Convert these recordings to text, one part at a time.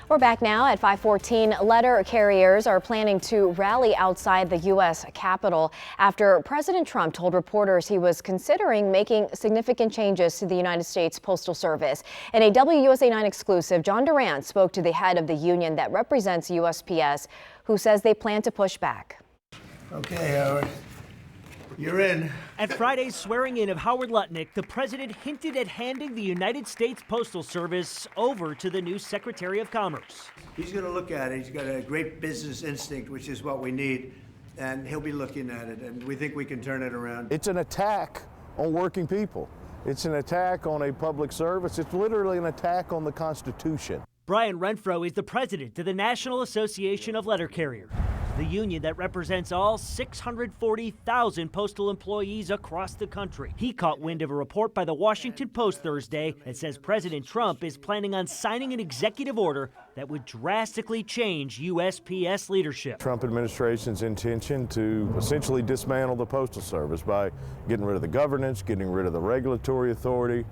We're back now at 5:14. Letter carriers are planning to rally outside the U.S. Capitol after President Trump told reporters he was considering making significant changes to the United States Postal Service. In a WUSA 9 exclusive, John Durant spoke to the head of the union that represents USPS, who says they plan to push back. Okay, Howard. You're in. At Friday's swearing in of Howard Lutnick, the president hinted at handing the United States Postal Service over to the new Secretary of Commerce. He's going to look at it. He's got a great business instinct, which is what we need, and he'll be looking at it, and we think we can turn it around. It's an attack on working people. It's an attack on a public service. It's literally an attack on the Constitution. Brian Renfro is the president of the National Association of Letter Carriers, the union that represents all 640,000 postal employees across the country. He caught wind of a report by the Washington Post Thursday that says President Trump is planning on signing an executive order that would drastically change USPS leadership. Trump administration's intention to essentially dismantle the Postal Service by getting rid of the governance, getting rid of the regulatory authority,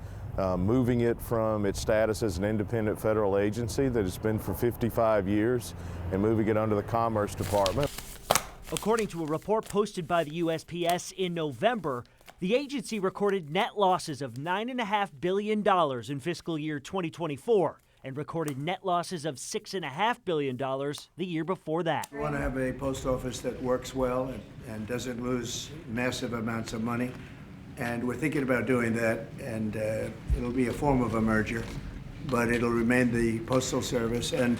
moving it from its status as an independent federal agency that it's been for 55 years and moving it under the Commerce Department. According to a report posted by the USPS in November, the agency recorded net losses of $9.5 billion in fiscal year 2024 and recorded net losses of $6.5 billion the year before that. We want to have a post office that works well and doesn't lose massive amounts of money. And we're thinking about doing that, and it'll be a form of a merger, but it'll remain the Postal Service, and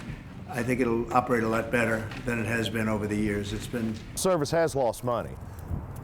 I think it'll operate a lot better than it has been over the years. It's been... Service has lost money,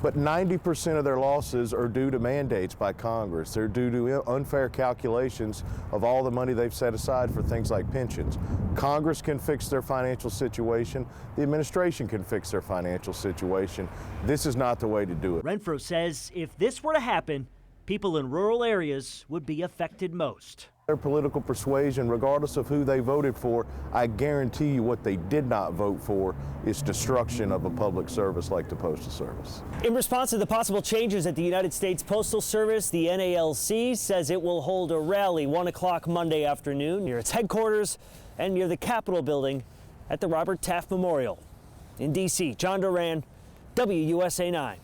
but 90% of their losses are due to mandates by Congress. They're due to unfair calculations of all the money they've set aside for things like pensions. Congress can fix their financial situation. The administration can fix their financial situation. This is not the way to do it. Renfro says if this were to happen, people in rural areas would be affected most. Their political persuasion, regardless of who they voted for, I guarantee you what they did not vote for is destruction of a public service like the Postal Service. In response to the possible changes at the United States Postal Service, the NALC says it will hold a rally 1 o'clock Monday afternoon near its headquarters and near the Capitol building at the Robert Taft Memorial. In D.C., John Duran, WUSA 9.